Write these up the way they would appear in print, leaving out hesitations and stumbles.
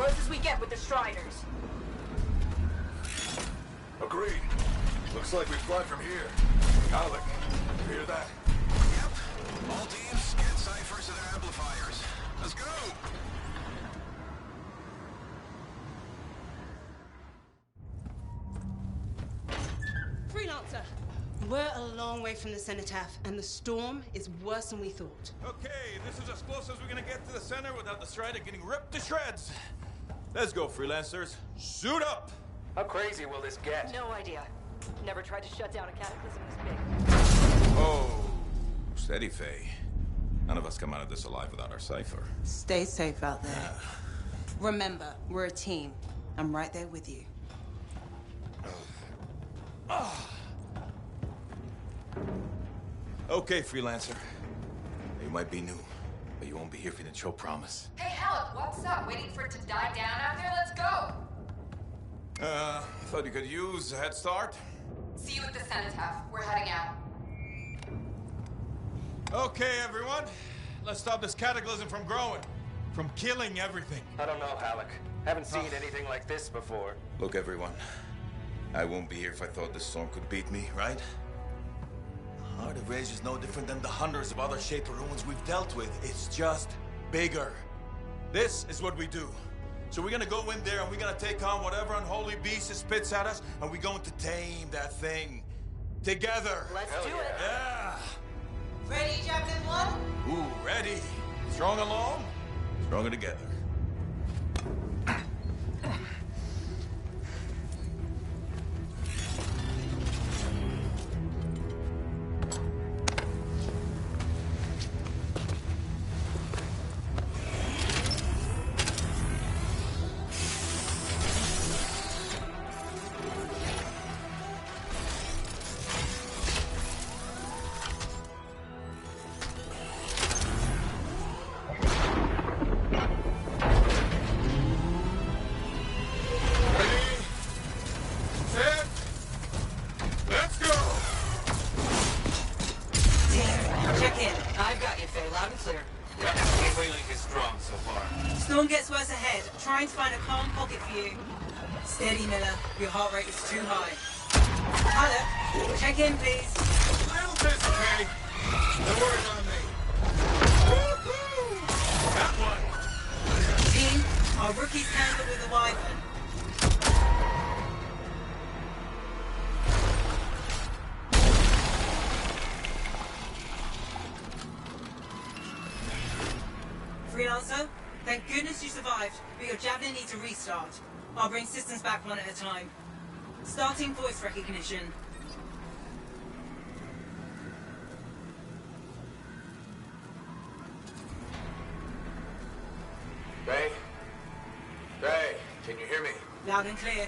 close as we get with the Striders. Agreed. Looks like we fly from here. Alec, you hear that? Yep. All teams, get ciphers to their amplifiers. Let's go! Freelancer! We're a long way from the cenotaph, and the storm is worse than we thought. Okay, this is as close as we're gonna get to the center without the Strider getting ripped to shreds. Let's go, freelancers. Suit up! How crazy will this get? No idea. Never tried to shut down a cataclysm this big. Oh, steady, Faye. None of us come out of this alive without our cipher. Stay safe out there. Remember, we're a team. I'm right there with you. Okay, freelancer. You might be new, but you won't be here for the show promise. Hey, Alec, what's up? Waiting for it to die down out there? Let's go! Thought you could use a head start. See you at the cenotaph. We're heading out. Okay, everyone. Let's stop this cataclysm from growing. From killing everything. I don't know, Alec. Haven't seen anything like this before. Look, everyone. I won't be here if I thought this storm could beat me, right? Heart of Rage is no different than the hundreds of other Shaper ruins we've dealt with. It's just bigger. This is what we do. So we're gonna go in there and we're gonna take on whatever unholy beast it spits at us, and we're going to tame that thing. Together. Let's do it. Yeah. Ready, Javelin 1? Ooh, ready. Strong alone, stronger together. Storm gets worse ahead. Trying to find a calm pocket for you. Steady, Miller. Your heart rate is too high. Alec, check in, please. Little busy, Kay. The word's on me. That one. Team, our rookies handled with the Wyvern. Freelancer, thank goodness you survived, but your Javelin needs a restart. I'll bring systems back one at a time. Starting voice recognition. Ray? Ray, can you hear me? Loud and clear.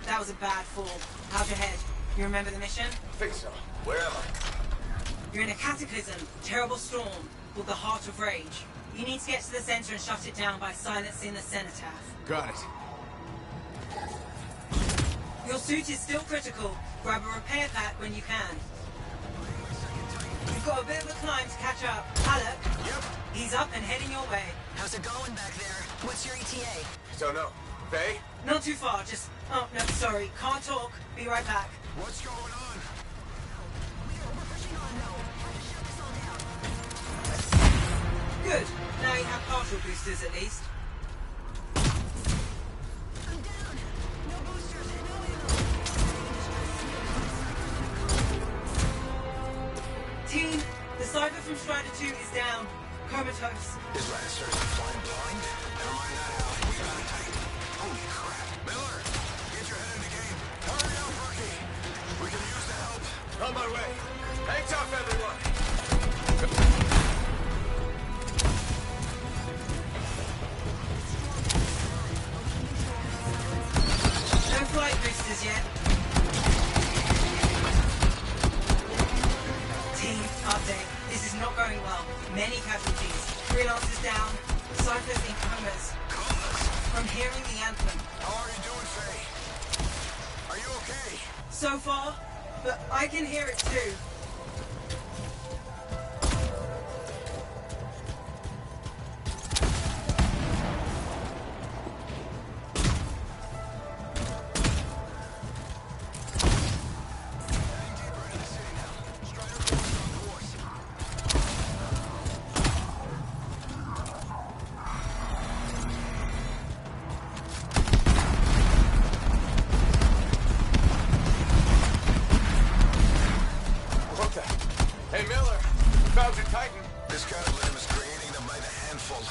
That was a bad fall. How's your head? You remember the mission? I think so. Where am I? You're in a cataclysm, terrible storm, called the Heart of Rage. You need to get to the center and shut it down by silencing the cenotaph. Got it. Your suit is still critical. Grab a repair pack when you can. You've got a bit of a climb to catch up. Alec? Yep. He's up and heading your way. How's it going back there? What's your ETA? Don't know. Faye? Not too far, just... Oh, no, sorry. Can't talk. Be right back. What's going on? We're pushing on now. The ship is all down. Good. Now you have partial boosters at least. I'm down. No boosters. No ammo. Team, the cipher from Strider 2 is down. Comatose. His Lannisters are flying blind? Never mind that, Al. We got it tight. Holy crap. Miller, get your head in the game. Hurry up, rookie. We can use the help. On my way. Hang tough, everyone. No flight boosters yet. Team, update. This is not going well. Many casualties. Freelancers down. Ciphers in comas. From hearing the anthem. How are you doing, Faye? Are you okay? So far, but I can hear it too. Found your Titan. This cataclysm is creating them by the handful.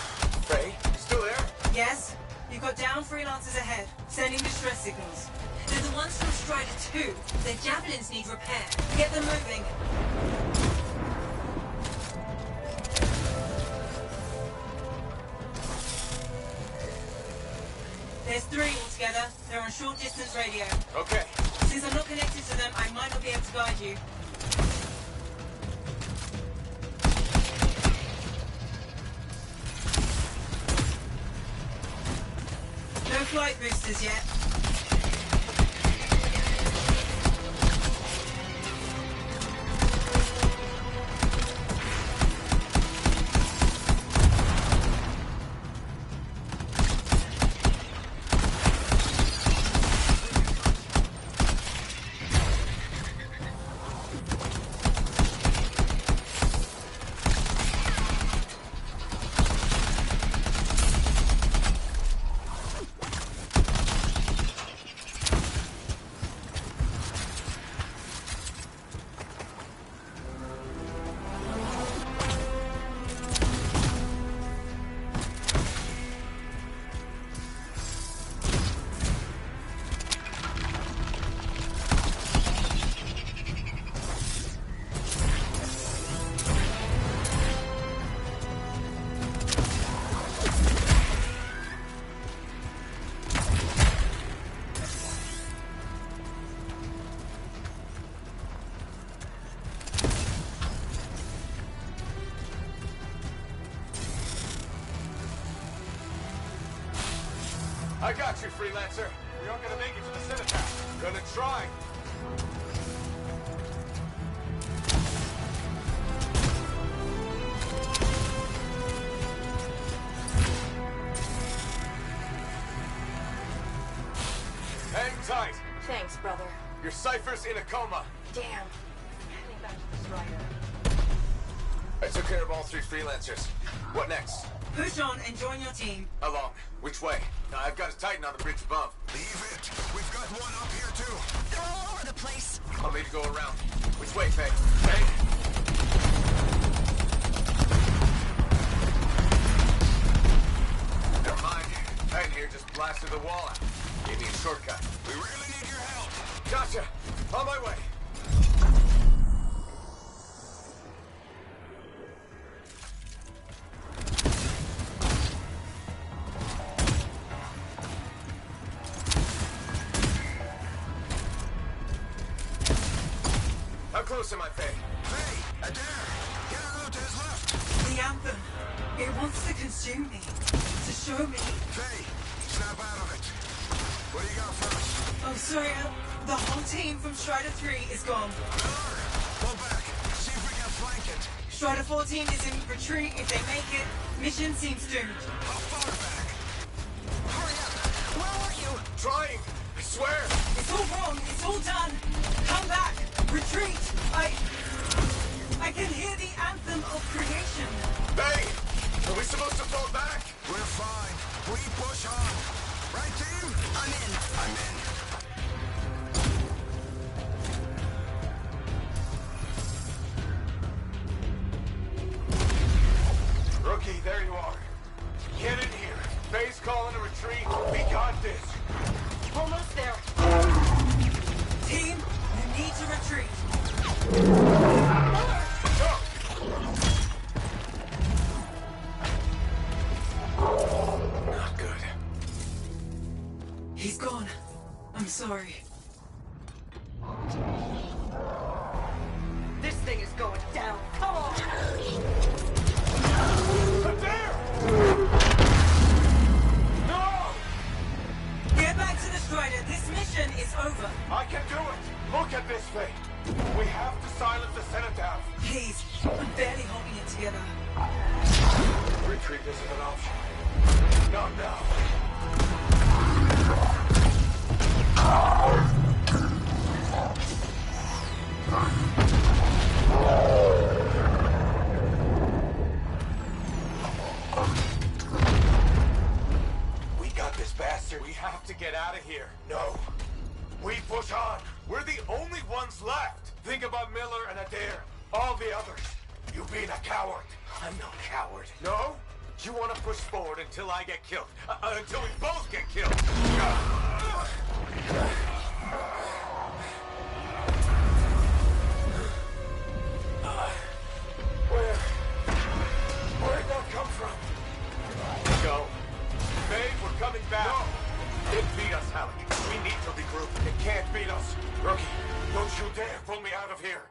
Faye, you still there? Yes? You've got down freelancers ahead, sending distress signals. They're the ones from Strider 2. Their javelins need repair. Get them moving. There's 3 altogether. They're on short distance radio. Okay. Since I'm not connected to them, I might not be able to guide you. No flight boosters yet. I got you, freelancer. We aren't gonna make it to the cenotaph. Gonna try. Hang tight. Thanks, brother. Your cipher's in a coma. Damn. Heading back to the Strider. I took care of all 3 freelancers. What next? Push on and join your team. How long? Which way? I've got a Titan on the bridge above. Leave it. We've got one up here, too. They're all over the place. I'll need to go around. Which way, Faye? Faye? Never mind. Titan here just blasted the wall out. Gave me a shortcut. We really need your help. Gotcha. On my way. How close am I, Faye? Faye, Adair, get her out to his left. The Anthem. It wants to consume me. To show me. Faye, snap out of it. What do you got for us? Oh, sorry. The whole team from Strider 3 is gone. Miller, pull back. See if we can flank it. Strider 14 is in retreat. If they make it, mission seems doomed. How far back? Hurry up. Where were you? Trying. I swear. It's all wrong. It's all done. Come back. Retreat. I can hear the anthem of creation. Faye, are we supposed to fall back? We're fine. We push on. Right, team? I'm in. I'm in. Rookie, there you are. Get in here. Faye's calling a retreat. We got this. Almost there. Team, you need to retreat. Not good. He's gone. I'm sorry. This thing is going down. Come on. There! No! Get back to the Strider. This mission is over. I can do it. Look at this, Faye. We have to silence the cenotaph. Please. I'm barely holding it together. Retreat isn't an option. Not now. We got this, bastard. We have to get out of here. No. We push on. We're the only ones left. Think about Miller and Adair. All the others. You being a Coward. I'm no coward. No? You want to push forward until I get killed. Until we both get killed. Where'd that come from? Go. Babe, we're coming back. No. It beat us, Halleck. We need to regroup. It can't beat us. Rookie, don't you dare pull me out of here.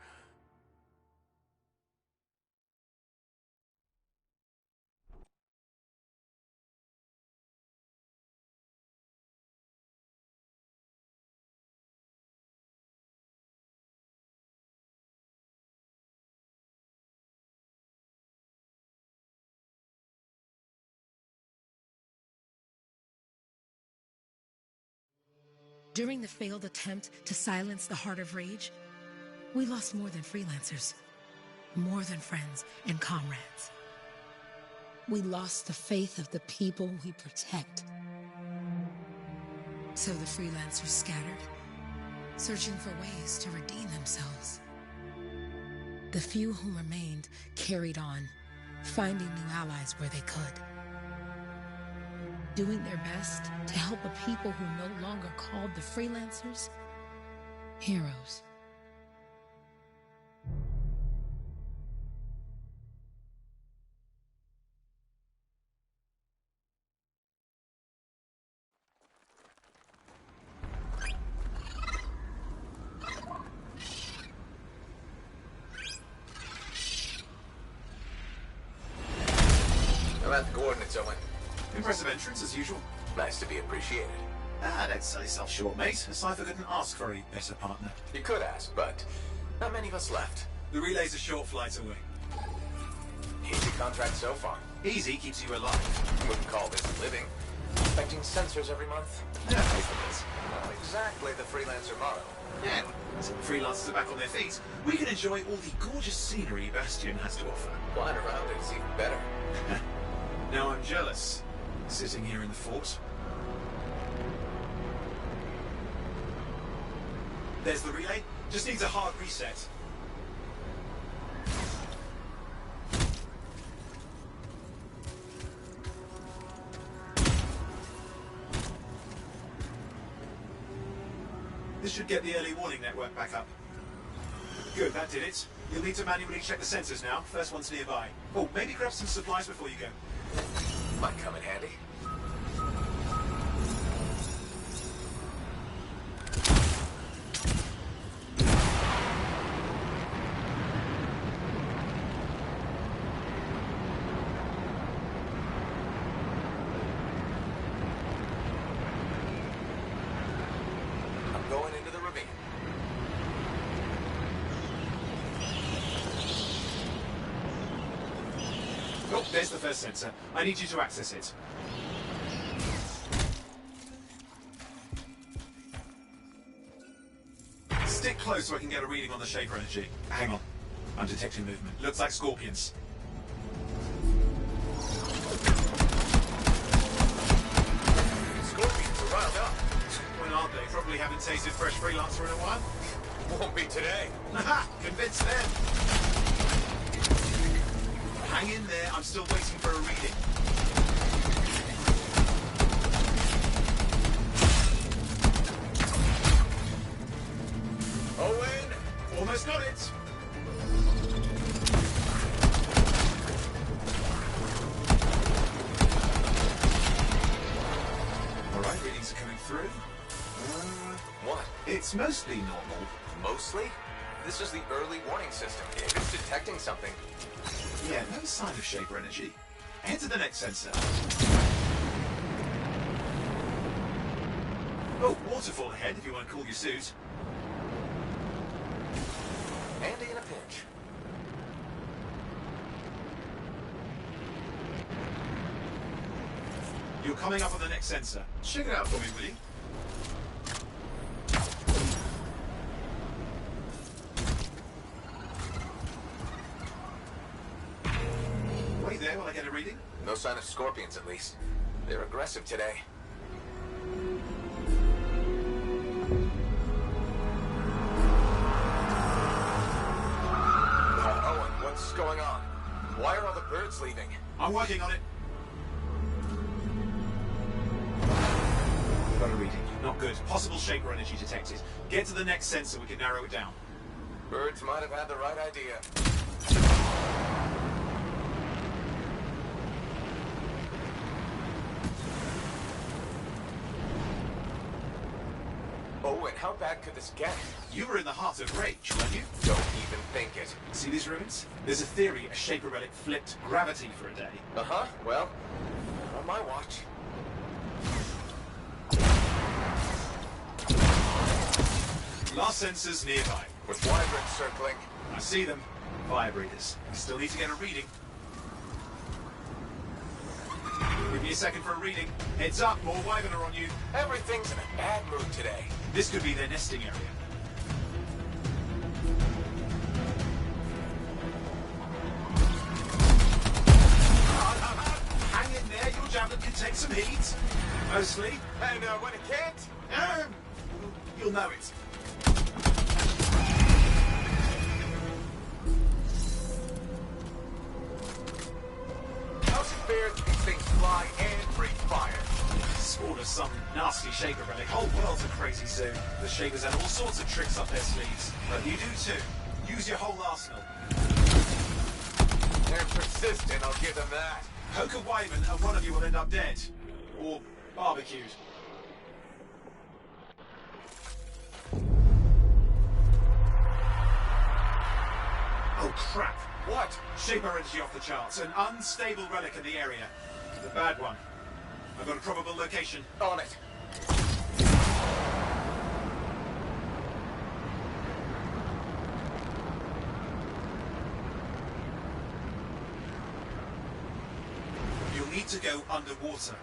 During the failed attempt to silence the Heart of Rage, we lost more than freelancers, more than friends and comrades. We lost the faith of the people we protect. So the freelancers scattered, searching for ways to redeem themselves. The few who remained carried on, finding new allies where they could. Doing their best to help a people who no longer called the freelancers heroes. I'm at the coordinates, Owen. Impressive entrance, as usual. Nice to be appreciated. Don't sell yourself short, mate. A cipher couldn't ask for a better partner. You could ask, but not many of us left. The relay's a short flight away. Easy contract so far. Easy keeps you alive. Wouldn't call this living. Inspecting sensors every month. Yeah, faithfulness. Not exactly the freelancer motto. Yeah, so the freelancers are back on their feet. We can enjoy all the gorgeous scenery Bastion has to offer. Flying around it is even better. Now I'm jealous, sitting here in the fort. There's the relay. Just needs a hard reset. This should get the early warning network back up. Good, that did it. You'll need to manually check the sensors now. First one's nearby. Oh, maybe grab some supplies before you go. Might come in handy. I'm going into the ravine. Oh, there's the first sensor. I need you to access it. Stick close so I can get a reading on the shaper energy. Hang on. I'm detecting movement. Looks like scorpions. Scorpions are riled up. When aren't they? Probably haven't tasted fresh freelancer in a while. Won't be today. Haha! Convince them! Hang in there, I'm still waiting for a reading. Owen! Almost got it! Alright, readings are coming through. What? It's mostly normal. Mostly? This is the early warning system. If it's detecting something. Yeah, no sign of shaper energy. Head to the next sensor. Oh, waterfall ahead if you want to cool your suit. Handy in a pinch. You're coming up on the next sensor. Check it out for me, will you? Wait there while I get a reading. No sign of scorpions, at least. They're aggressive today. Owen, what's going on? Why are all the birds leaving? I'm working on it. Got a reading. Not good. Possible Shaper energy detected. Get to the next sensor, we can narrow it down. Birds might have had the right idea. Oh, and how bad could this get? You were in the heart of rage, weren't you? Don't even think it. See these ruins? There's a theory a Shaper relic flipped gravity for a day. Uh-huh. Well, on my watch. Last sensors nearby. With wyverns circling. I see them. Fire breathers. Still need to get a reading. Give me a second for a reading. Heads up, more wyvern are on you. Everything's in a bad mood today. This could be their nesting area. Hang in there, your javelin can take some heat. Mostly. And when it can't? You'll know it. How's it fair that these things fly and breathe fire? Spawn of some nasty Shaper relic. Whole world's a crazy zoo. The Shapers have all sorts of tricks up their sleeves. But you do too. Use your whole arsenal. They're persistent, I'll give them that. Poke a wyvern and one of you will end up dead. Or barbecued. Oh crap! What? Shaper energy off the charts. An unstable relic in the area. The bad one. I've got a probable location. On it. You'll need to go underwater.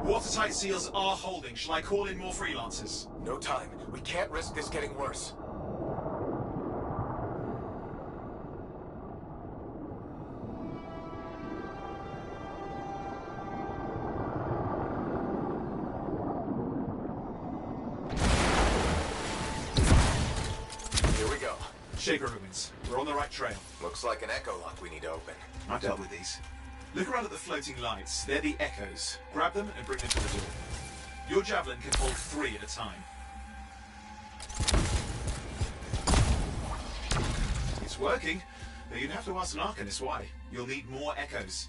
Watertight seals are holding. Shall I call in more freelancers? No time. We can't risk this getting worse. Shaper ruins. We're on the right trail. Looks like an echo lock we need to open. I've dealt with these. Look around at the floating lights. They're the echoes. Grab them and bring them to the door. Your javelin can hold 3 at a time. It's working, but you'd have to ask an Arcanist why. You'll need more echoes.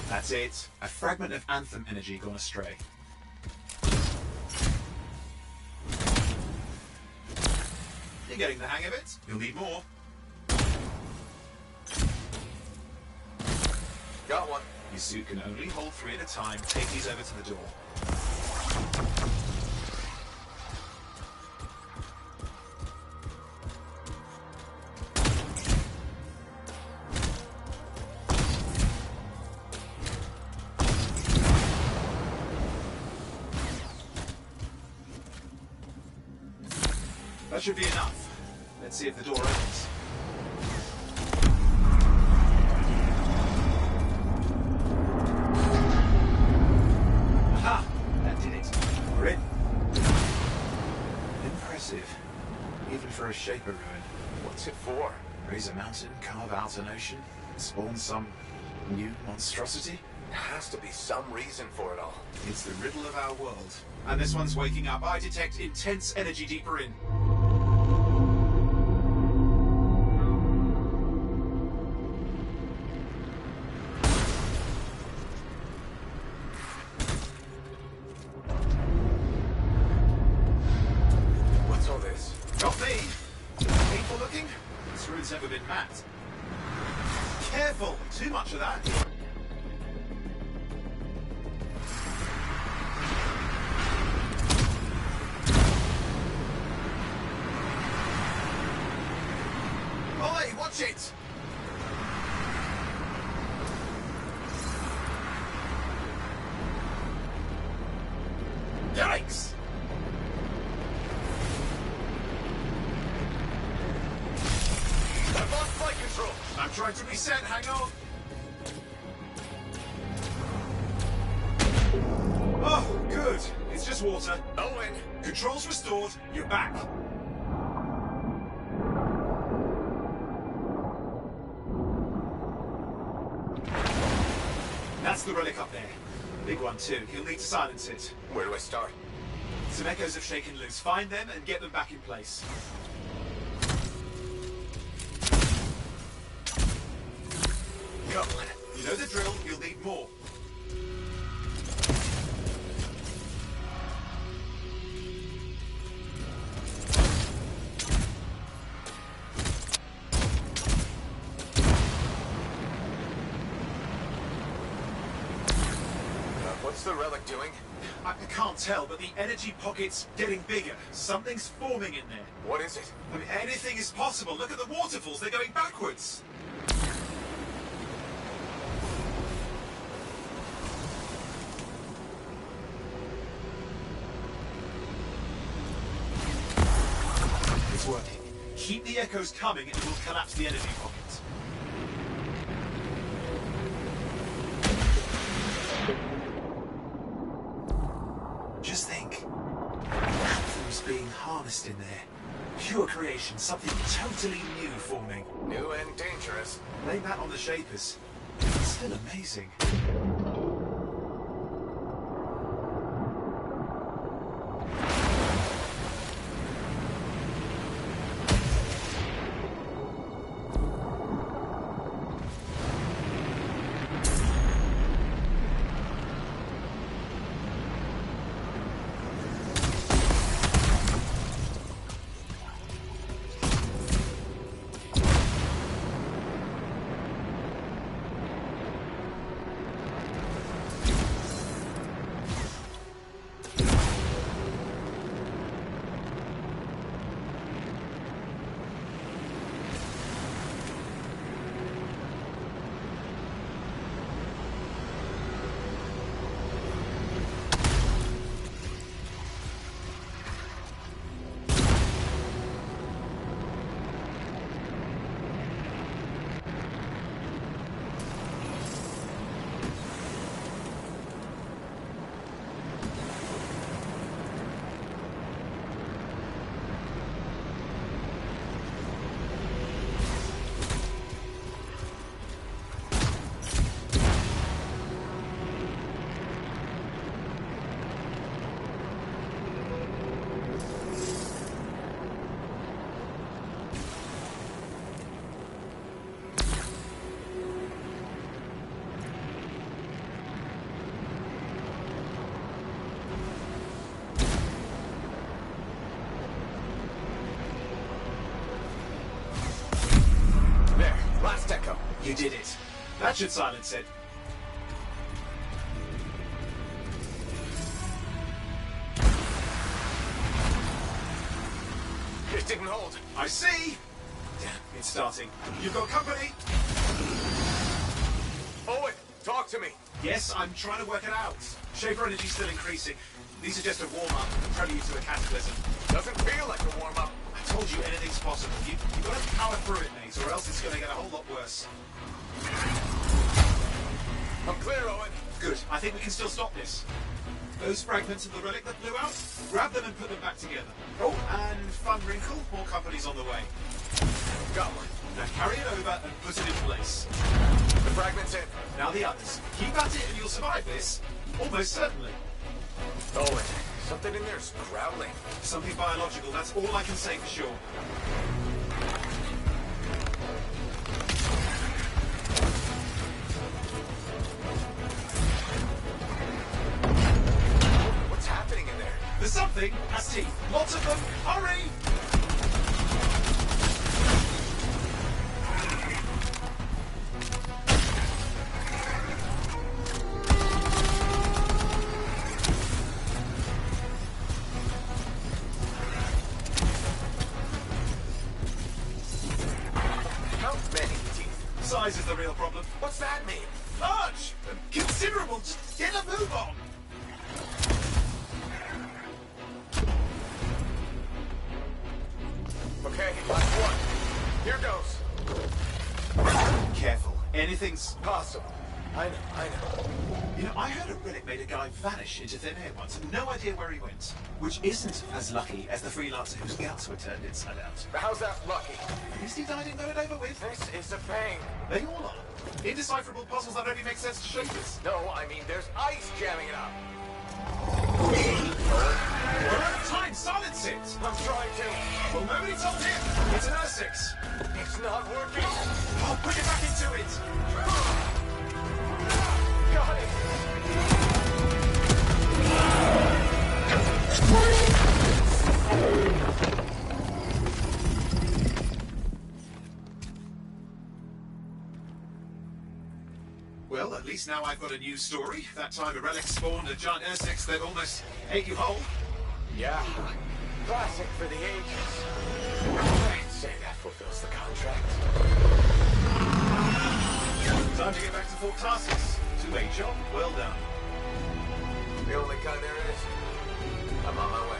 That's it. A fragment of Anthem energy gone astray. You're getting the hang of it. You'll need more. Got one. Your suit can only hold 3 at a time. Take these over to the door. That should be enough. Let's see if the door opens. Aha! That did it. We're in. Impressive. Even for a Shaper ruin. What's it for? Raise a mountain, carve out an ocean, spawn some new monstrosity? There has to be some reason for it all. It's the riddle of our world. And this one's waking up. I detect intense energy deeper in. What's all this? Not me! Painful looking? This room's never been mapped. Careful! Too much of that. Oi! Watch it! Yikes! I've lost flight control! I'm trying to reset, hang on! Oh, good. It's just surface water. Owen! Controls restored. You're back. That's the relic up there. Big one too. You'll need to silence it. Where do I start? Some echoes have shaken loose. Find them and get them back in place. Go on. You know the drill. You'll need more. What's the relic doing? I can't tell, but the energy pocket's getting bigger. Something's forming in there. What is it? I mean, anything is possible. Look at the waterfalls. They're going backwards. It's working. Keep the echoes coming and we'll collapse the energy pocket. Just think. Anthem's being harnessed in there. Pure creation, something totally new forming. New and dangerous. Blame that on the Shapers. It's still amazing. Last echo. You did it. That should silence it. It didn't hold. I see! Damn, it's starting. You've got company? Owen, talk to me. Yes, I'm trying to work it out. Shaper energy's still increasing. These are just a warm-up, a prelude to a cataclysm. Doesn't feel like a warm-up. I told you anything's possible. You've got to power through it, mate, or else it's going to get a whole lot worse. I'm clear, Owen. Good. I think we can still stop this. Those fragments of the relic that blew out, grab them and put them back together. Oh, and fun wrinkle, more company's on the way. Got one. Now carry it over and put it in place. The fragment's in. Now the others. Keep at it and you'll survive this. Almost certainly. Owen, something in there's growling. Something biological, that's all I can say for sure. What's happening in there? There's something has teeth. Lots of them. Hurry! How many teeth? Size is the real problem. What's that mean? Large! Considerable! Just get a move on! Okay, last one. Here goes. Careful. Anything's Possible. I know. You know, I heard a relic made a guy vanish into thin air once, and no idea where he went. Which isn't as lucky as the freelancer whose guts were turned inside out. But how's that lucky? At least he died and got it over with. This is a pain. They all are. Indecipherable puzzles that only make sense to shapers. No, I mean, there's ice jamming it up. We're out of time, silence it! I'm trying to. Well, nobody told him. It's an R6. It's not working. Oh, put it back into it! Got it. Well, at least now I've got a new story. That time a relic spawned a giant R6 that almost ate you whole. Yeah. Classic for the ages. I'd say that fulfills the contract. Time to get back to Fort Tarsus. Two-way job, well done. The only kind there is. I'm on my way.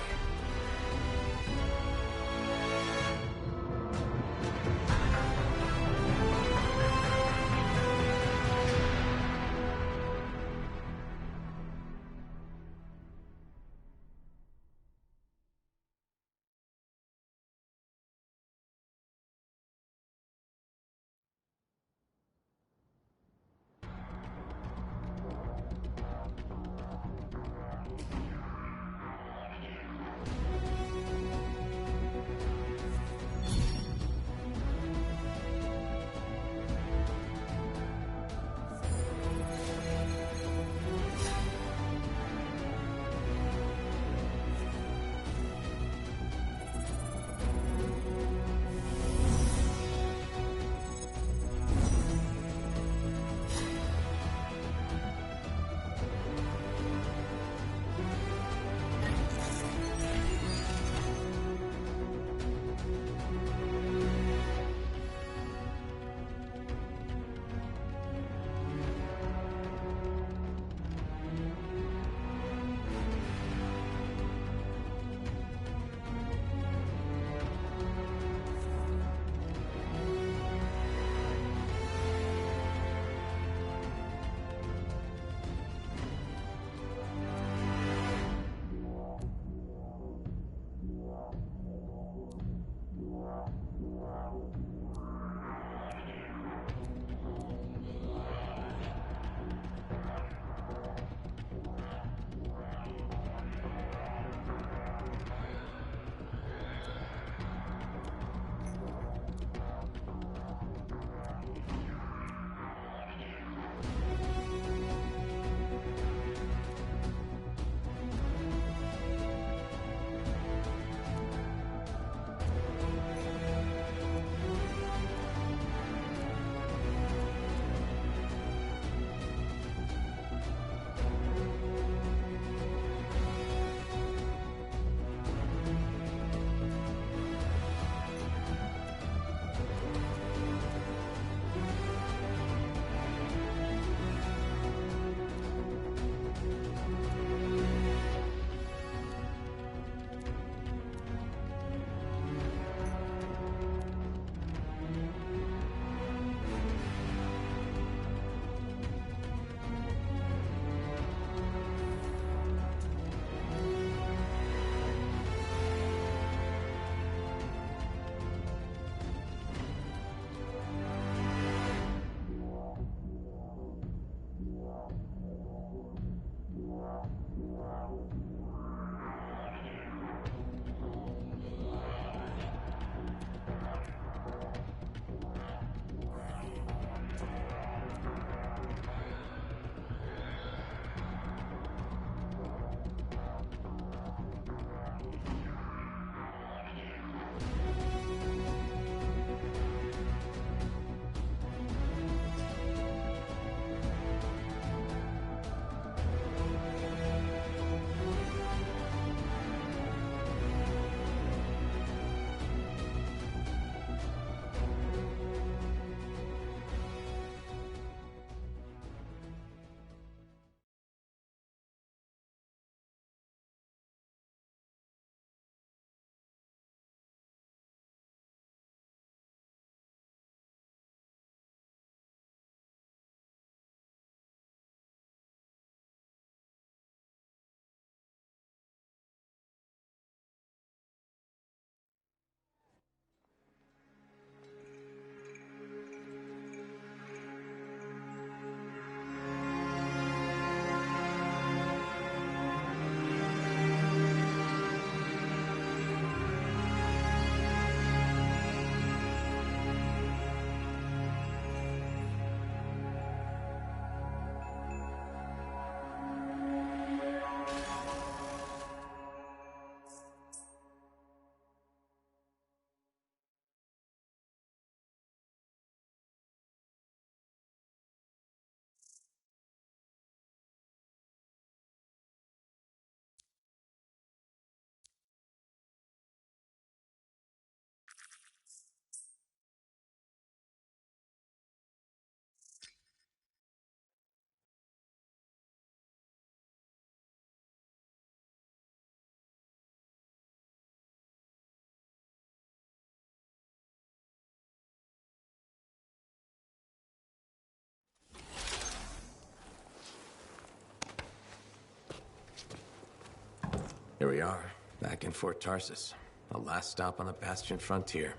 Here we are, back in Fort Tarsus. The last stop on the Bastion frontier.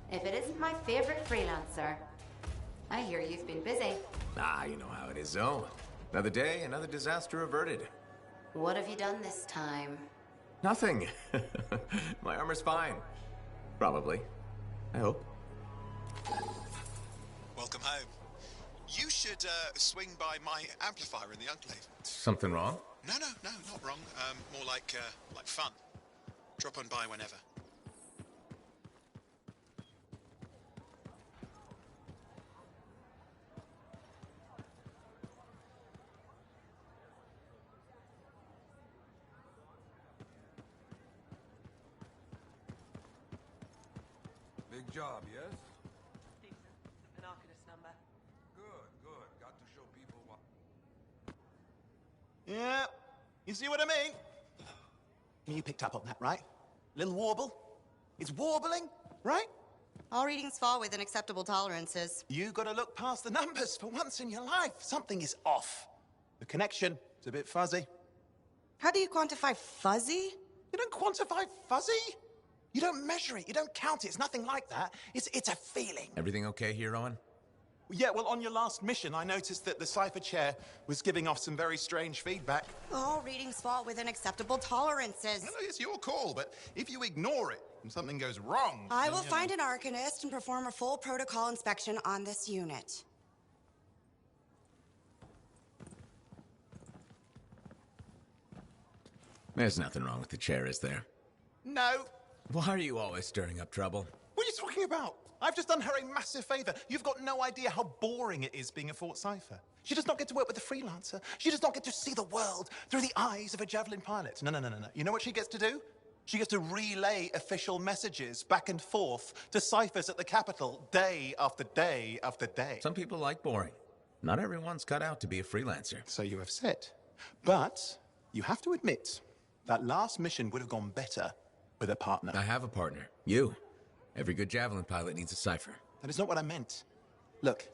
If it isn't my favorite freelancer. I hear you've been busy. Ah, you know how it is, Zoe. Another day, another disaster averted. What have you done this time? Nothing. My armor's fine. Probably. I hope. Welcome home. You should swing by my amplifier in the Enclave. Something wrong? No, not wrong. More like fun. Drop on by whenever. Big job, yes? Decent. An Arcanist number. Good. Got to show people what... Yeah, you see what I mean? You picked up on that, right? Little warble? It's warbling, right? All readings fall within acceptable tolerances. You gotta look past the numbers for once in your life. Something is off. The connection is a bit fuzzy. How do you quantify fuzzy? You don't quantify fuzzy? You don't measure it, you don't count it, it's nothing like that. It's a feeling. Everything okay here, Owen? Yeah, well, on your last mission, I noticed that the Cypher Chair was giving off some very strange feedback. All readings fall within acceptable tolerances. No, it's your call, but if you ignore it and something goes wrong... I will find an Arcanist and perform a full protocol inspection on this unit. There's nothing wrong with the chair, is there? No. Why are you always stirring up trouble? What are you talking about? I've just done her a massive favor. You've got no idea how boring it is being a Fort Cypher. She does not get to work with a freelancer. She does not get to see the world through the eyes of a Javelin pilot. No. You know what she gets to do? She gets to relay official messages back and forth to ciphers at the Capitol day after day after day. Some people like boring. Not everyone's cut out to be a freelancer. So you have said. But you have to admit, that last mission would have gone better with a partner. I have a partner. You. Every good Javelin pilot needs a cipher. That is not what I meant. Look,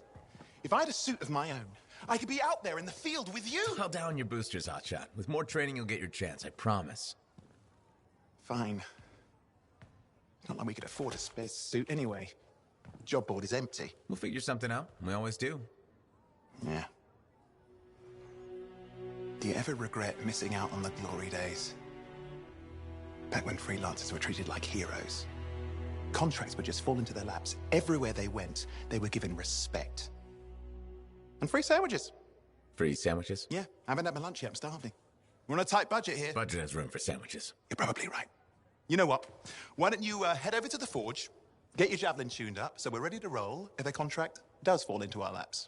if I had a suit of my own, I could be out there in the field with you. I'll down your boosters, Hotshot. With more training, you'll get your chance, I promise. Fine. It's not like we could afford a spare suit anyway. Job board is empty. We'll figure something out. We always do. Yeah. Do you ever regret missing out on the glory days? Back when freelancers were treated like heroes. Contracts would just fall into their laps. Everywhere they went, they were given respect. And free sandwiches. Free sandwiches? Yeah, I haven't had my lunch yet. I'm starving. We're on a tight budget here. Budget has room for sandwiches. You're probably right. You know what? Why don't you head over to the forge, get your Javelin tuned up, so we're ready to roll if a contract does fall into our laps.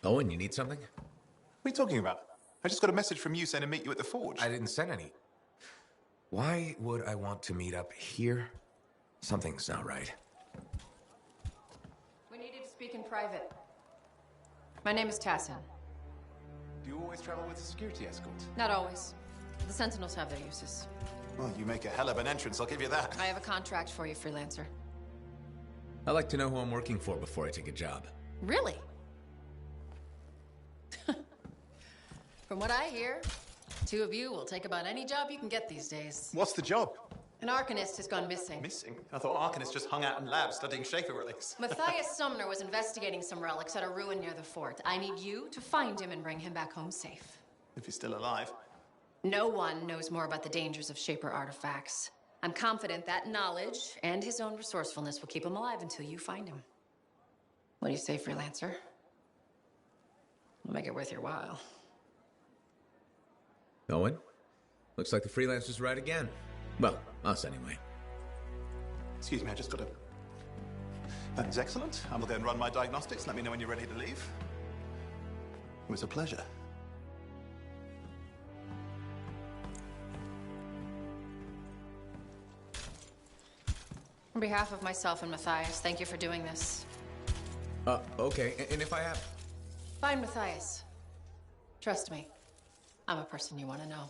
Owen, you need something? What are you talking about? I just got a message from you saying to meet you at the forge. I didn't send any. Why would I want to meet up here? Something's not right. We needed to speak in private. My name is Tassin. Do you always travel with a security escort? Not always. The Sentinels have their uses. Well, you make a hell of an entrance, I'll give you that. I have a contract for you, freelancer. I like to know who I'm working for before I take a job. Really? From what I hear, two of you will take about any job you can get these days. What's the job? An Arcanist has gone missing. Missing? I thought Arcanists just hung out in labs studying Schaefer relics. Matthias Sumner was investigating some relics at a ruin near the fort. I need you to find him and bring him back home safe. If he's still alive. No one knows more about the dangers of Shaper artifacts. I'm confident that knowledge and his own resourcefulness will keep him alive until you find him. What do you say, freelancer? We'll make it worth your while. Owen? Looks like the freelancer's right again. Well, us anyway. Excuse me, I just got to... That is excellent. I will go and run my diagnostics. Let me know when you're ready to leave. It was a pleasure. On behalf of myself and Matthias, thank you for doing this. Okay. And if I have... Find Matthias. Trust me, I'm a person you want to know.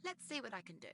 Let's see what I can do.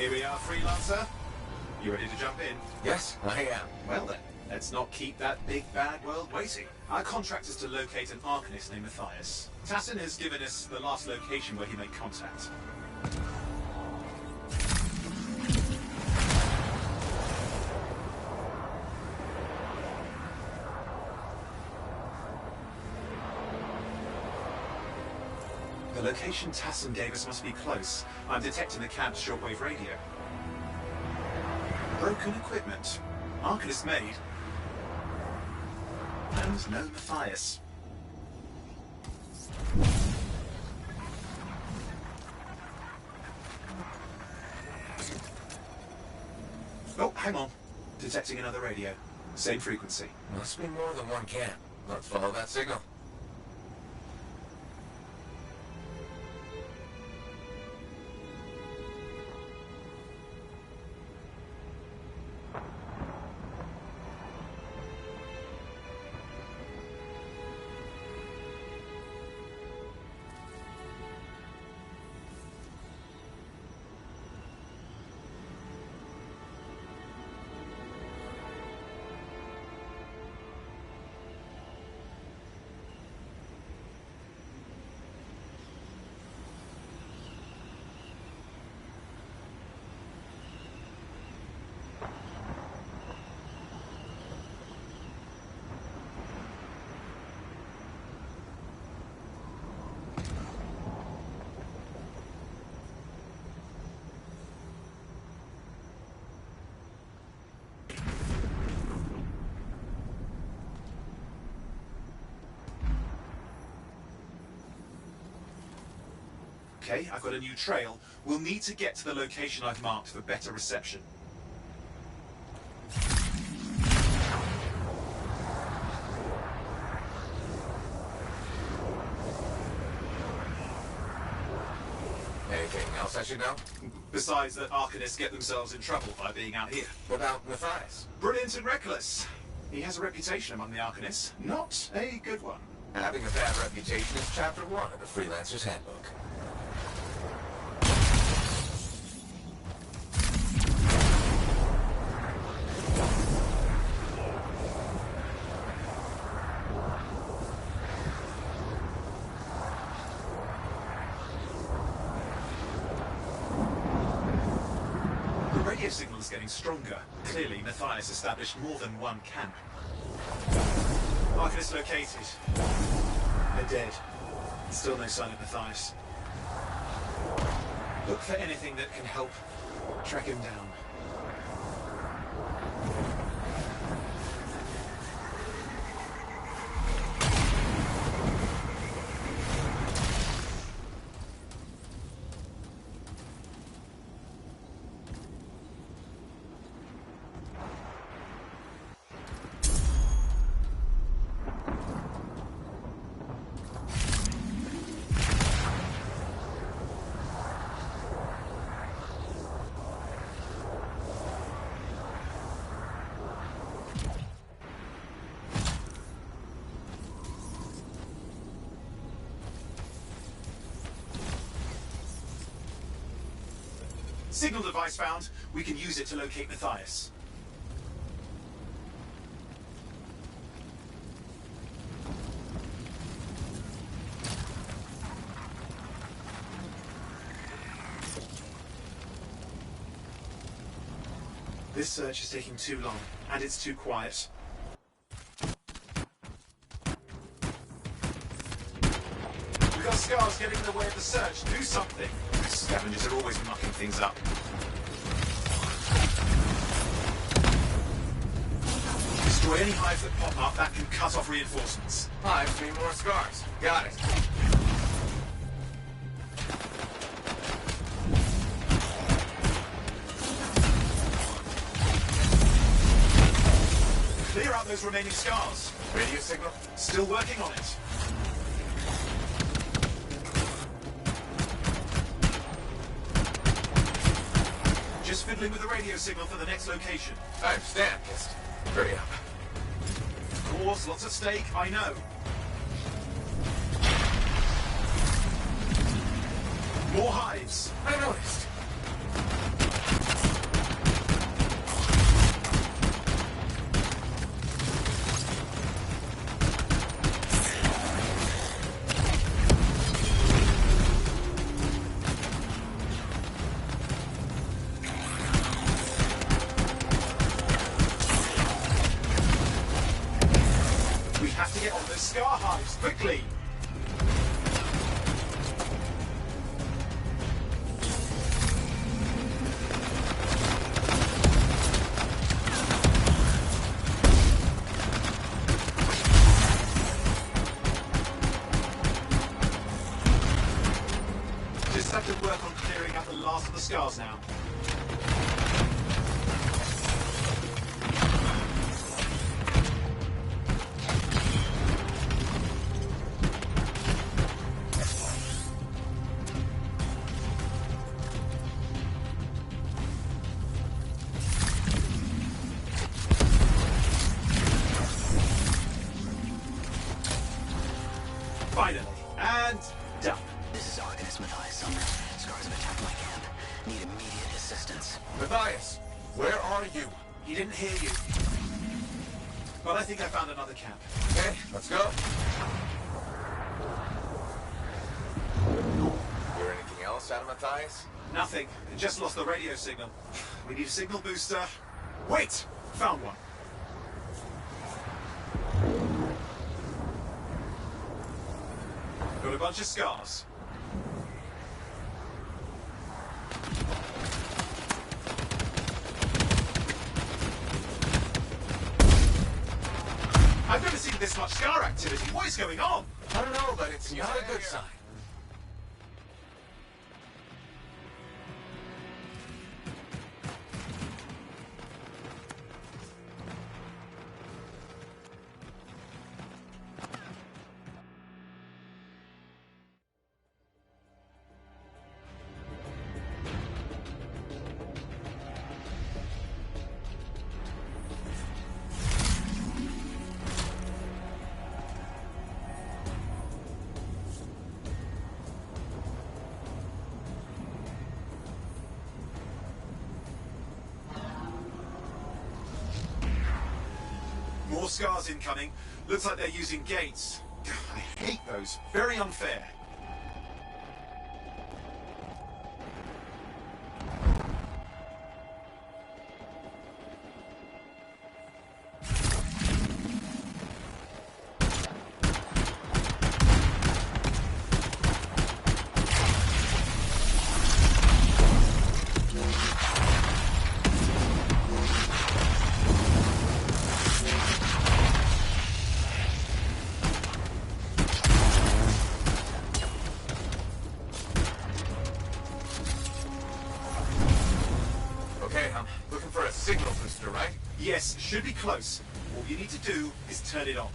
Here we are, Freelancer. You ready to jump in? Yes, I am. Well then, let's not keep that big bad world waiting. Our contract is to locate an Arcanist named Matthias. Tassin has given us the last location where he made contact. The location Tassin gave us must be close. I'm detecting the cab's shortwave radio. Broken equipment. Arcanist made. And no Matthias. Oh, hang on. Detecting another radio. Same frequency. Must be more than one camp. Let's follow that signal. Okay, I've got a new trail. We'll need to get to the location I've marked for better reception. Anything else I should know? Besides that Arcanists get themselves in trouble by being out here. What about Matthias? Brilliant and reckless. He has a reputation among the Arcanists. Not a good one. Having a bad reputation is chapter 1 of the Freelancer's Handbook. The radio signal is getting stronger. Clearly, Matthias established more than one camp. Arcanists located. They're dead. Still no sign of Matthias. Look for anything that can help track him down. Signal device found. We can use it to locate Matthias. This search is taking too long, and it's too quiet. We've got scars getting in the way of the search. Do something. Scavengers are always mucking things up. Destroy any hives that pop up. That can cut off reinforcements. Hives mean more scars. Got it. Clear out those remaining scars. Radio signal? Still working on it. Just fiddling with the radio signal for the next location. I understand. Just hurry up. Of course, lots at stake, I know. More hives. I noticed. Scar hives, quickly! Just have to work on clearing out the last of the scars now. Finally. And done. This is Arcanist Matthias Sumner. Scars have attacked my camp. Need immediate assistance. Matthias, where are you? He didn't hear you. But I think I found another camp. Okay, let's go. Hear anything else out of Matthias? Nothing. It just lost the radio signal. We need a signal booster. Wait! Found one. Got a bunch of scars. I've never seen this much scar activity. What is going on? I don't know, but it's not a good sign. More scars incoming. Looks like they're using gates. I hate those. Very unfair. Yes, should be close. All you need to do is turn it on.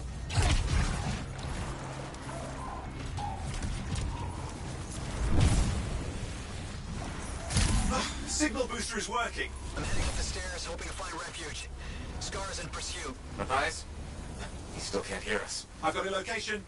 Signal booster is working. I'm heading up the stairs, hoping to find refuge. Scar's in pursuit. Matthias? He still can't hear us. I've got a location.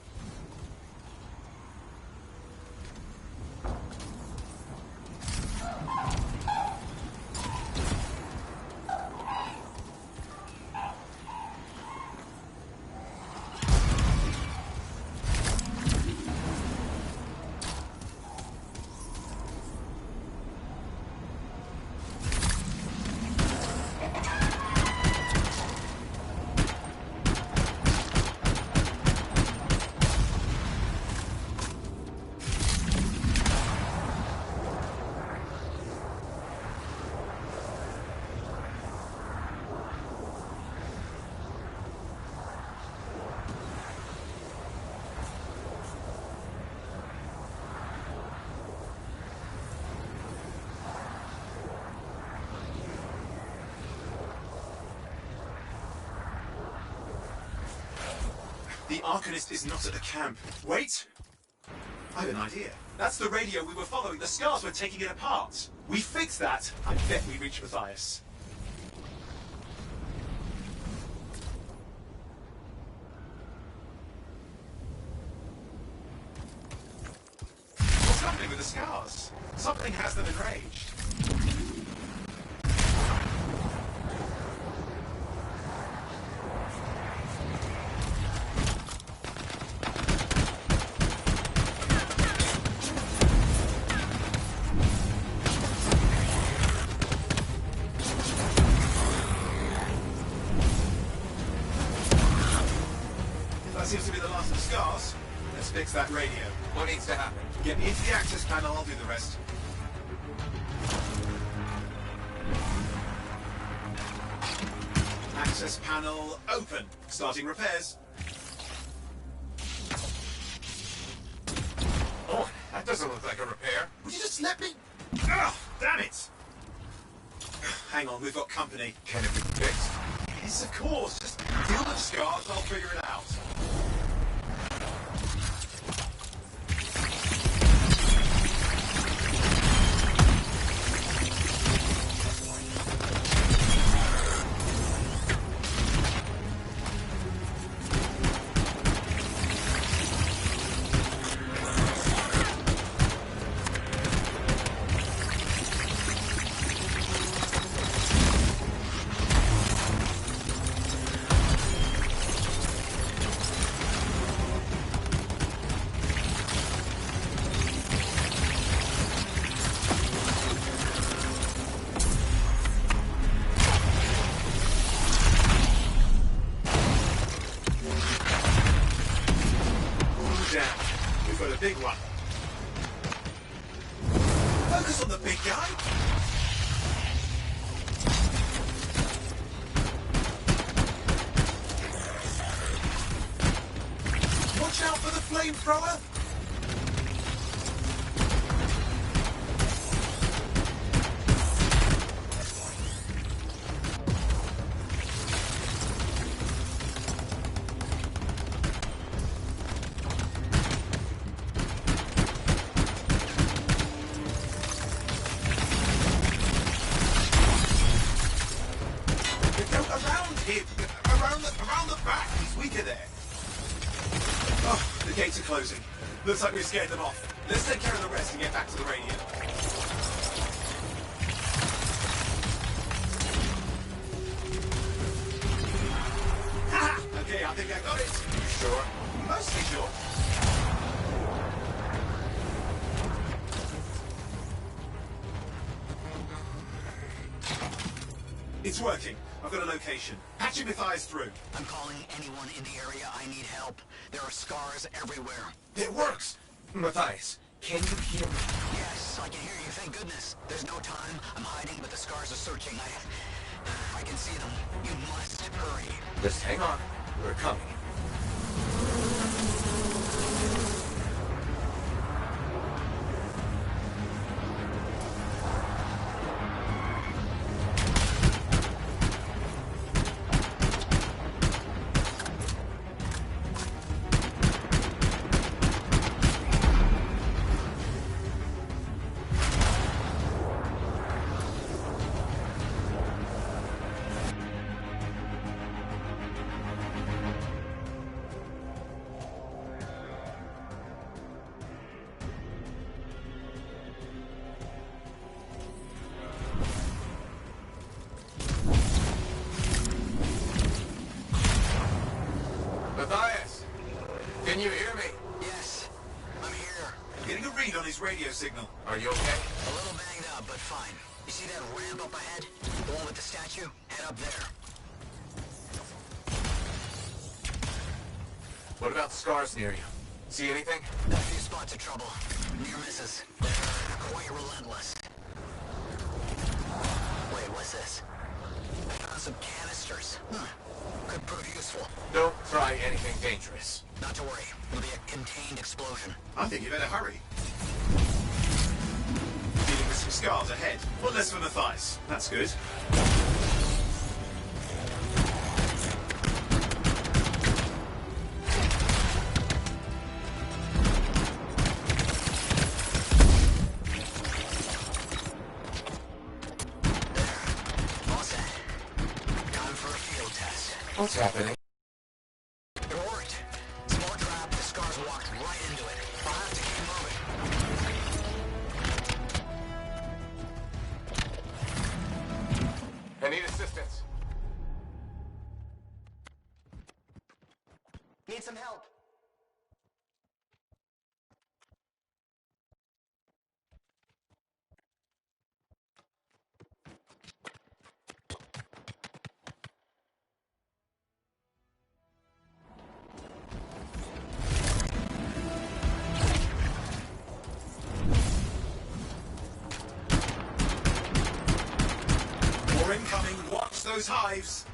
The Arcanist is not at the camp. Wait! I have an idea. That's the radio we were following. The scars were taking it apart. We fix that, I bet we reach Matthias. What's happening with the scars? Something has them enraged. Seems to be the last of the scars. Let's fix that radio. What needs to happen? Get me into the access panel, I'll do the rest. Access panel open. Starting repairs. Oh, that doesn't look like a repair. Would you just let me? Ugh, damn it! Hang on, we've got company. Can it be fixed? Yes, of course. Just deal with the scars, I'll figure it out. We've got a big one. Focus on the big guy. Watch out for the flamethrower. Around the back. He's weaker there. Oh, the gates are closing. Looks like we scared them off. Let's take care of the rest and get back to the radio. Ha! I think I got it. You sure? Mostly sure. It's working. I've got a location. Patching Matthias through. I'm calling anyone in the area. I need help. There are scars everywhere. It works! Matthias, can you hear me? Yes, I can hear you. Thank goodness. There's no time. I'm hiding, but the scars are searching. I can see them. You must hurry. Just hang on. We're coming. Matthias! Can you hear me? Yes, I'm here. I'm getting a read on his radio signal. Are you okay? A little banged up, but fine. You see that ramp up ahead? The one with the statue? Head up there. What about scars near you? See anything? A few spots of trouble. Near misses. They're quite relentless. Wait, what's this? I found some canisters. Could prove useful. Don't try anything dangerous. Not to worry. It'll be a contained explosion. I think you better hurry. Dealing with some scars ahead. One less for Matthias. That's good. What's happening? It worked. Small trap, the scars walked right into it. I'll have to keep moving. I need assistance. Need some help. More incoming. Watch those hives.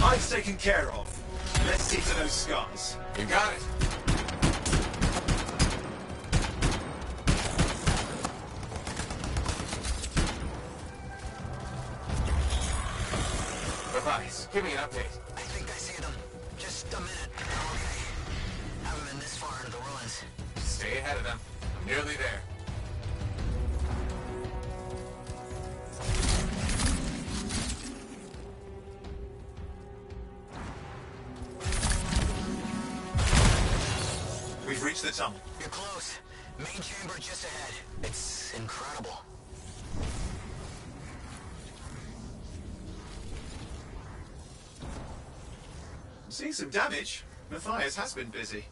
Hives taken care of. Let's see to those scars. You got it. Matthias, give me an update. I think I see them. Just a minute. Okay. Haven't been this far into the ruins. Stay ahead of them. I'm nearly there. We've reached the tunnel. You're close. Main chamber just ahead. It's incredible. Seeing some damage. Matthias has been busy.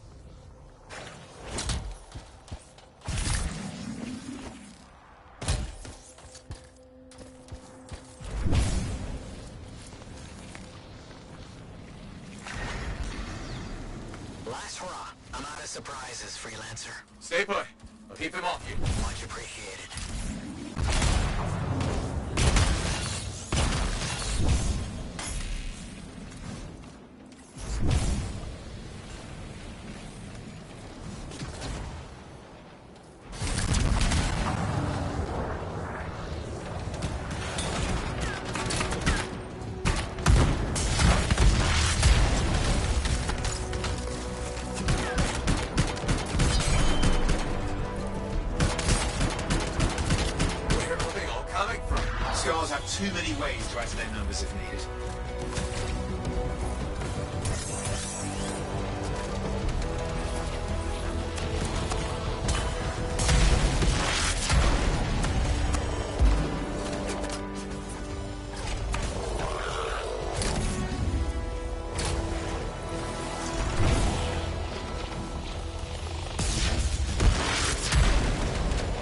Last hurrah. I'm out of surprises, freelancer. Stay put. I'll keep him off you. Much appreciated. Scars have too many ways to add to their numbers if needed.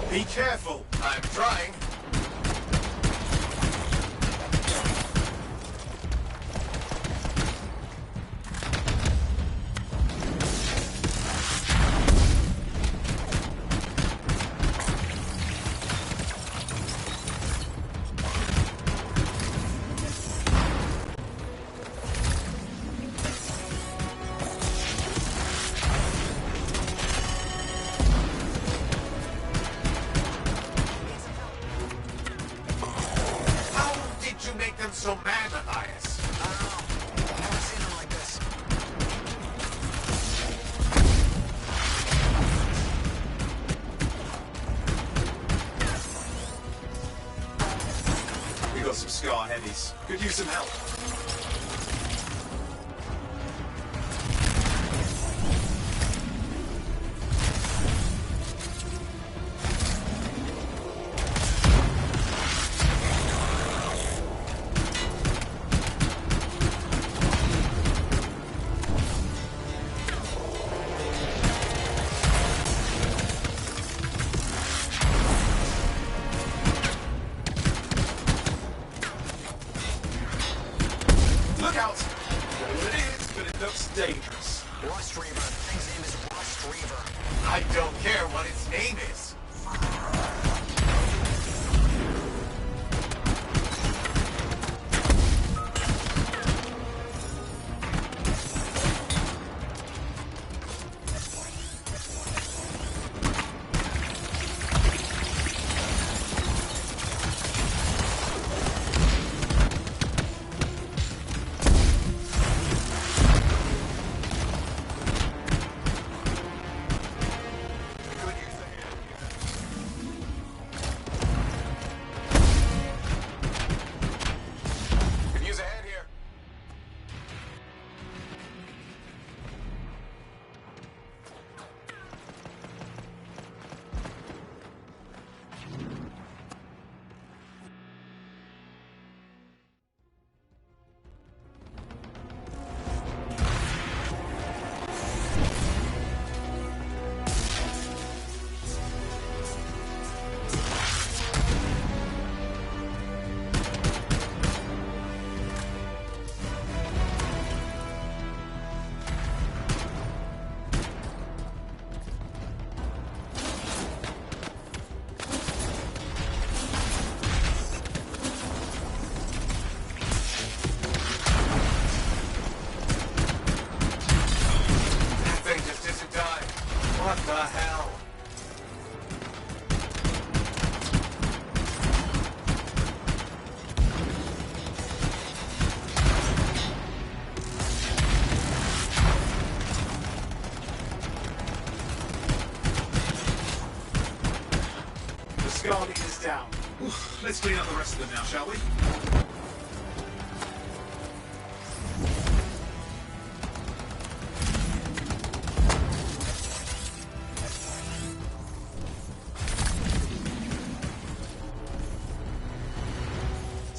Be careful! I'm trying. So mad, Matthias. I don't know. I've never seen him like this. We got some Scar heavies. Could use some help. Look out! I don't know what it is, but it looks dangerous. Rust Reaver. The thing's name is Rust Reaver. I don't care what its name is. What the hell? The Scar leader's down. Oof, let's clean up the rest of them now, shall we?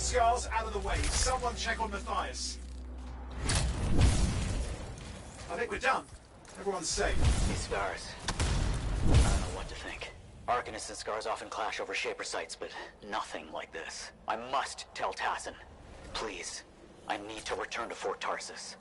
Scars out of the way. Someone check on Matthias. I think we're done. Everyone's safe. These Scars. I don't know what to think. Arcanists and Scars often clash over Shaper sites, but nothing like this. I must tell Tassin. Please. I need to return to Fort Tarsus.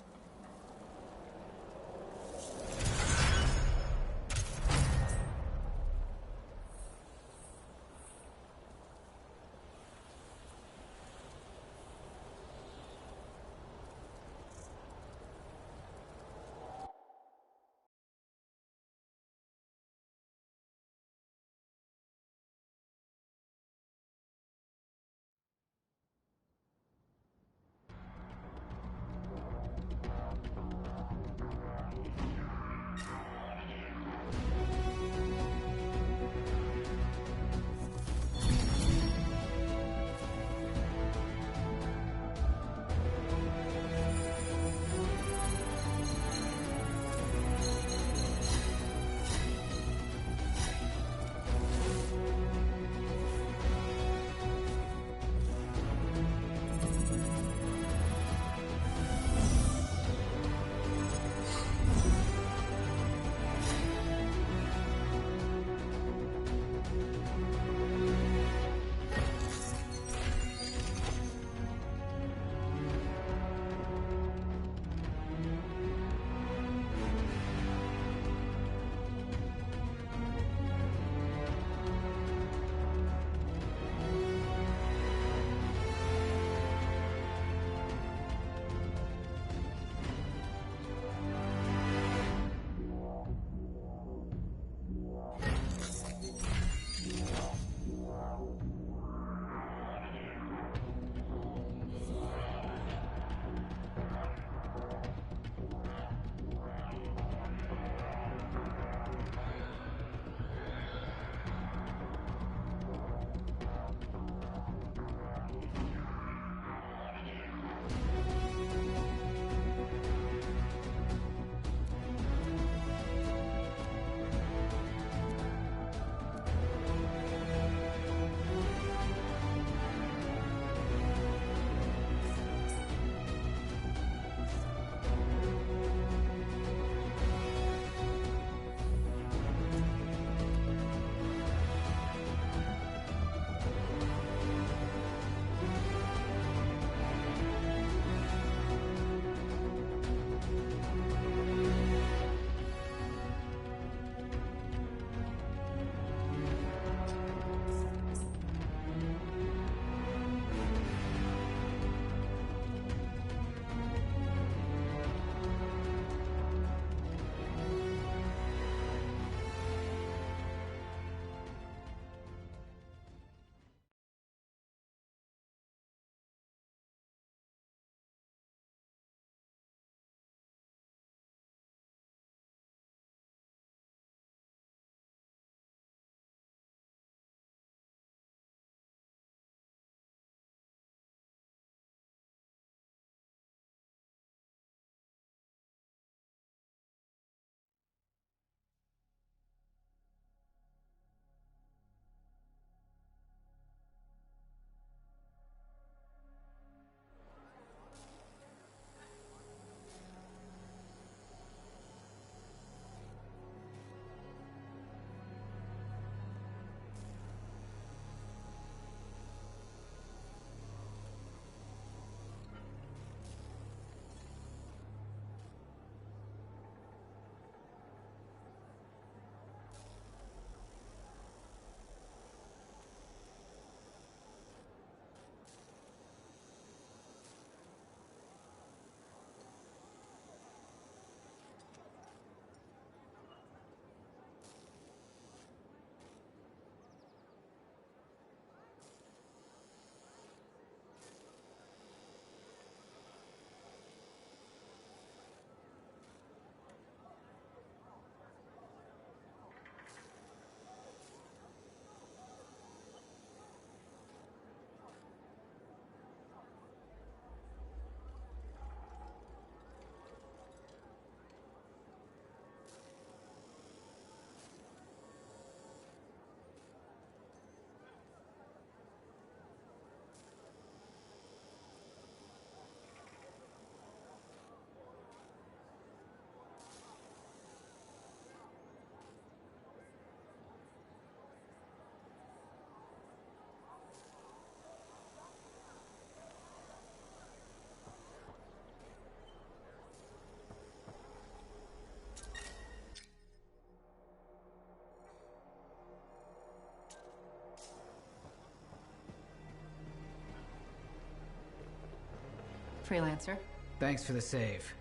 Freelancer. Thanks for the save.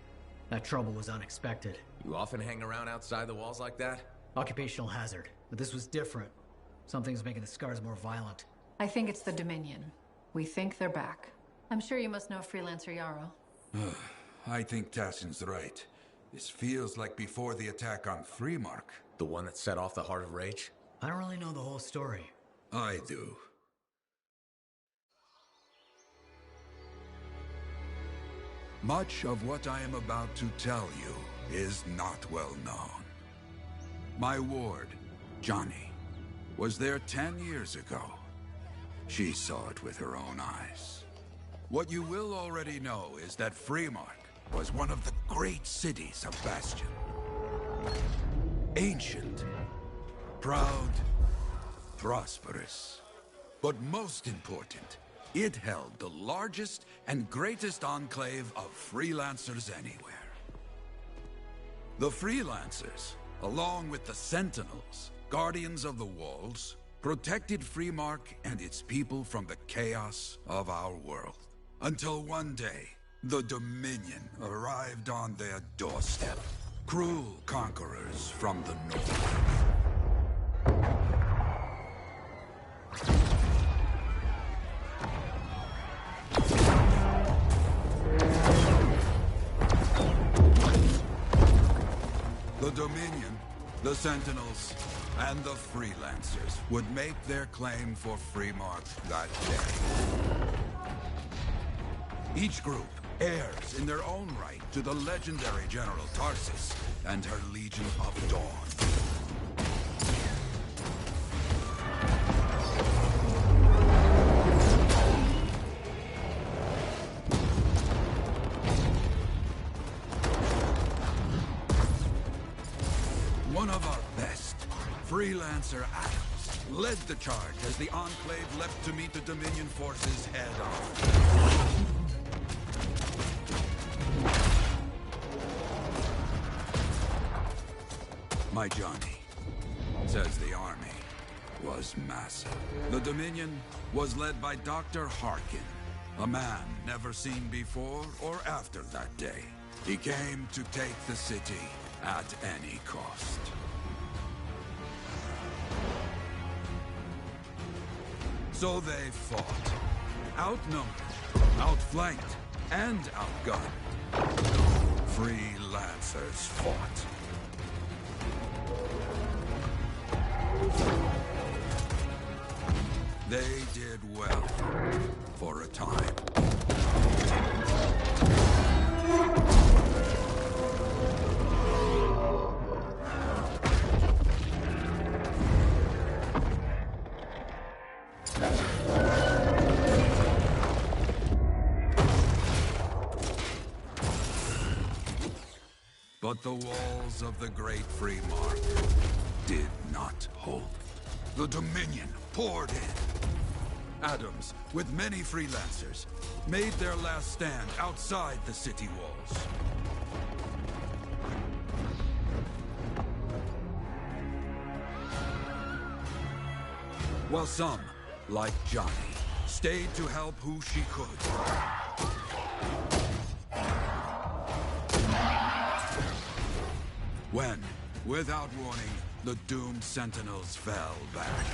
That trouble was unexpected. You often hang around outside the walls like that? Occupational hazard, but this was different. Something's making the scars more violent. I think it's the Dominion. We think they're back. I'm sure you must know Freelancer Yarrow. I think Tassin's right. This feels like before the attack on Freemark. The one that set off the Heart of Rage? I don't really know the whole story. I do. Much of what I am about to tell you is not well known. My ward, Johnny, was there 10 years ago. She saw it with her own eyes. What you will already know is that Freemark was one of the great cities of Bastion. Ancient, proud, prosperous. But most important, it held the largest and greatest enclave of freelancers anywhere. The freelancers, along with the Sentinels, guardians of the walls, protected Freemark and its people from the chaos of our world. Until one day, the Dominion arrived on their doorstep. Cruel conquerors from the north. The Dominion, the Sentinels, and the Freelancers would make their claim for Freemark that day. Each group heirs in their own right to the legendary General Tarsus and her Legion of Dawn. One of our best, Freelancer Adams, led the charge as the Enclave left to meet the Dominion forces head-on. My Johnny, says the army, was massive. The Dominion was led by Dr. Harkin, a man never seen before or after that day. He came to take the city at any cost. So they fought, outnumbered, outflanked, and outgunned. Freelancers fought. They did well, for a time. But the walls of the Great Freemark did not hold. The Dominion poured in. Adams, with many freelancers, made their last stand outside the city walls. While some, like Johnny, stayed to help who she could. When, without warning, the doomed Sentinels fell back.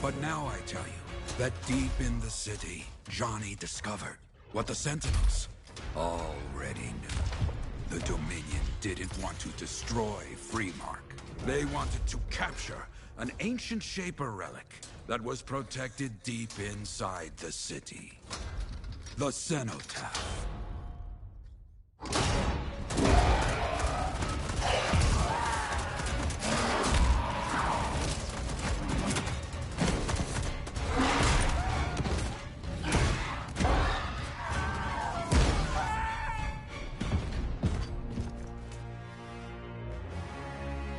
But now I tell you that deep in the city, Johnny discovered what the Sentinels already knew. The Dominion didn't want to destroy Freemark. They wanted to capture an ancient Shaper relic that was protected deep inside the city. The Cenotaph.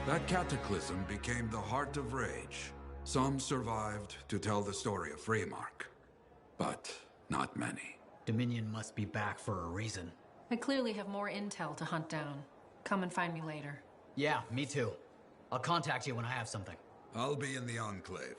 That cataclysm became the Heart of Rage. Some survived to tell the story of Freemark, but not many. Dominion must be back for a reason. I clearly have more intel to hunt down. Come and find me later. Yeah, me too. I'll contact you when I have something. I'll be in the Enclave.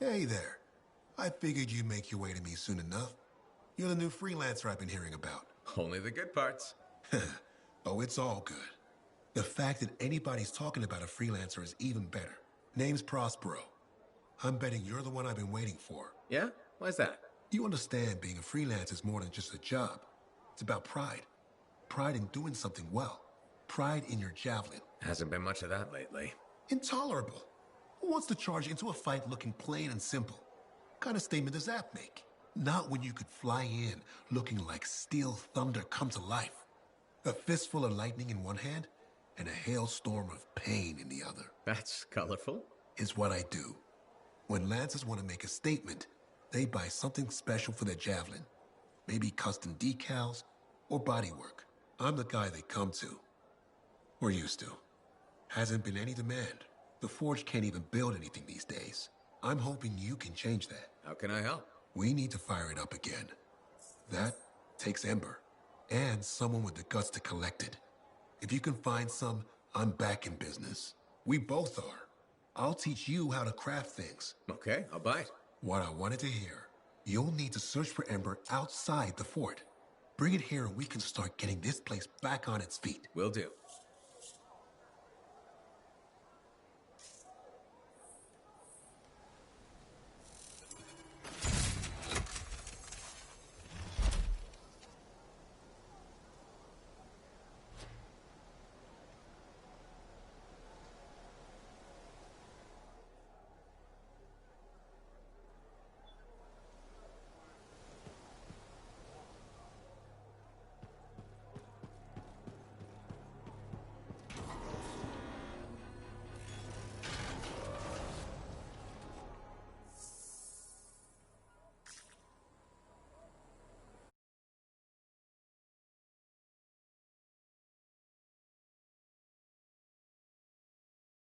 Hey there. I figured you'd make your way to me soon enough. You're the new freelancer I've been hearing about. Only the good parts. Oh, it's all good. The fact that anybody's talking about a freelancer is even better. Name's Prospero. I'm betting you're the one I've been waiting for. Yeah? Why's that? You understand being a freelancer is more than just a job. It's about pride. Pride in doing something well. Pride in your javelin. Hasn't been much of that lately. Intolerable. Who wants to charge into a fight looking plain and simple? What kind of statement does that make? Not when you could fly in looking like steel thunder come to life. A fistful of lightning in one hand and a hailstorm of pain in the other. That's colorful. Is what I do. When lancers want to make a statement, they buy something special for their javelin. Maybe custom decals or bodywork. I'm the guy they come to. Or used to. Hasn't been any demand. The Forge can't even build anything these days. I'm hoping you can change that. How can I help? We need to fire it up again. That takes Ember. And someone with the guts to collect it. If you can find some, I'm back in business. We both are. I'll teach you how to craft things. Okay, I'll bite. What I wanted to hear. You'll need to search for Ember outside the fort. Bring it here and we can start getting this place back on its feet. Will do.